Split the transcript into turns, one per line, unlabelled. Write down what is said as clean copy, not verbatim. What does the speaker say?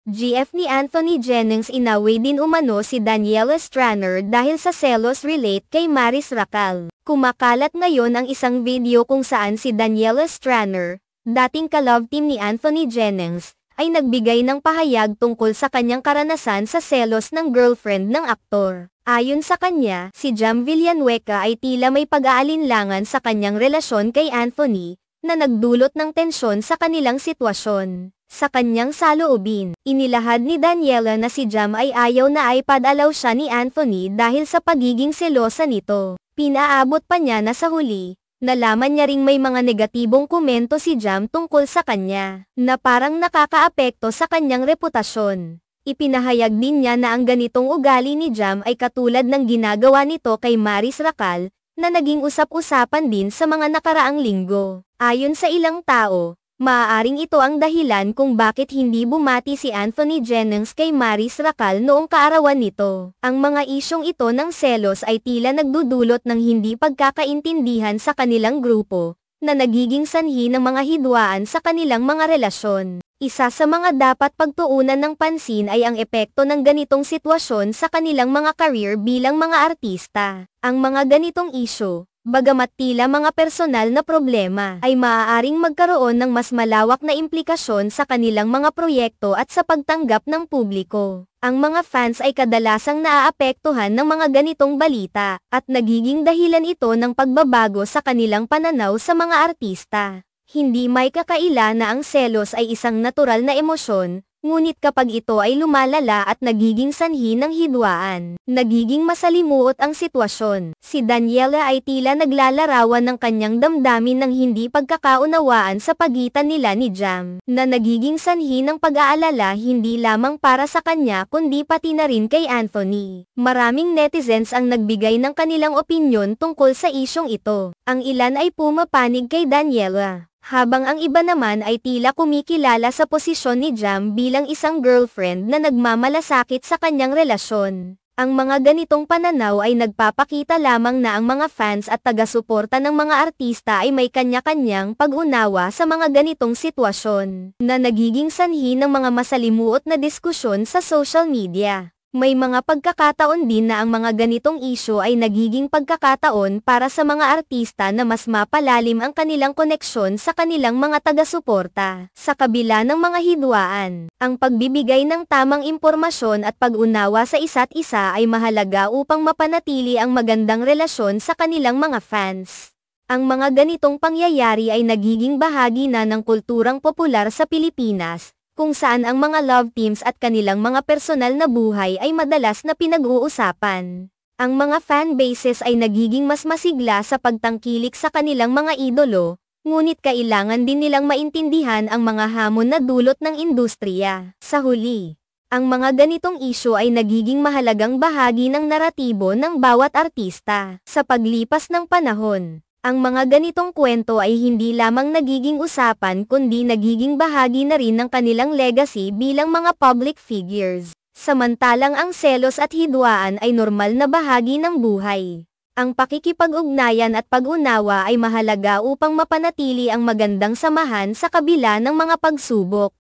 GF ni Anthony Jennings inaway din umano si Daniela Stranner dahil sa selos relate kay Maris Racal. Kumakalat ngayon ang isang video kung saan si Daniela Stranner, dating ka-love team ni Anthony Jennings, ay nagbigay ng pahayag tungkol sa kanyang karanasan sa selos ng girlfriend ng aktor. Ayon sa kanya, si Jam Villanueva ay tila may pag-aalinlangan sa kanyang relasyon kay Anthony, na nagdulot ng tensyon sa kanilang sitwasyon. Sa kanyang saloobin, inilahad ni Daniela na si Jam ay ayaw na iPad-allow siya ni Anthony dahil sa pagiging selosa nito. Pinaabot pa niya na sa huli, nalaman niya ring may mga negatibong komento si Jam tungkol sa kanya, na parang nakakaapekto sa kanyang reputasyon. Ipinahayag din niya na ang ganitong ugali ni Jam ay katulad ng ginagawa nito kay Maris Racal, na naging usap-usapan din sa mga nakaraang linggo. Ayon sa ilang tao, maaaring ito ang dahilan kung bakit hindi bumati si Anthony Jennings kay Maris Racal noong kaarawan nito. Ang mga isyong ito ng selos ay tila nagdudulot ng hindi pagkakaintindihan sa kanilang grupo, na nagiging sanhi ng mga hidwaan sa kanilang mga relasyon. Isa sa mga dapat pagtuunan ng pansin ay ang epekto ng ganitong sitwasyon sa kanilang mga career bilang mga artista. Ang mga ganitong isyu, bagamat tila mga personal na problema, ay maaaring magkaroon ng mas malawak na implikasyon sa kanilang mga proyekto at sa pagtanggap ng publiko. Ang mga fans ay kadalasang naaapektuhan ng mga ganitong balita, at nagiging dahilan ito ng pagbabago sa kanilang pananaw sa mga artista. Hindi may kakaila na ang selos ay isang natural na emosyon, ngunit kapag ito ay lumalala at nagiging sanhi ng hidwaan, nagiging masalimuot ang sitwasyon. Si Daniela ay tila naglalarawan ng kanyang damdamin ng hindi pagkakaunawaan sa pagitan nila ni Jam, na nagiging sanhi ng pag-aalala hindi lamang para sa kanya kundi pati na rin kay Anthony. Maraming netizens ang nagbigay ng kanilang opinyon tungkol sa isyong ito. Ang ilan ay pumapanig kay Daniela, habang ang iba naman ay tila kumikilala sa posisyon ni Jam bilang isang girlfriend na nagmamalasakit sa kanyang relasyon. Ang mga ganitong pananaw ay nagpapakita lamang na ang mga fans at taga-suporta ng mga artista ay may kanya-kanyang pag-unawa sa mga ganitong sitwasyon, na nagiging sanhi ng mga masalimuot na diskusyon sa social media. May mga pagkakataon din na ang mga ganitong isyu ay nagiging pagkakataon para sa mga artista na mas mapalalim ang kanilang koneksyon sa kanilang mga taga-suporta. Sa kabila ng mga hidwaan, ang pagbibigay ng tamang impormasyon at pag-unawa sa isa't isa ay mahalaga upang mapanatili ang magandang relasyon sa kanilang mga fans. Ang mga ganitong pangyayari ay nagiging bahagi na ng kulturang popular sa Pilipinas, kung saan ang mga love teams at kanilang mga personal na buhay ay madalas na pinag-uusapan. Ang mga fanbases ay nagiging mas masigla sa pagtangkilik sa kanilang mga idolo, ngunit kailangan din nilang maintindihan ang mga hamon na dulot ng industriya. Sa huli, ang mga ganitong isyu ay nagiging mahalagang bahagi ng naratibo ng bawat artista. Sa paglipas ng panahon, ang mga ganitong kwento ay hindi lamang nagiging usapan kundi nagiging bahagi na rin ng kanilang legacy bilang mga public figures. Samantalang ang selos at hidwaan ay normal na bahagi ng buhay. Ang pakikipag-ugnayan at pag-unawa ay mahalaga upang mapanatili ang magandang samahan sa kabila ng mga pagsubok.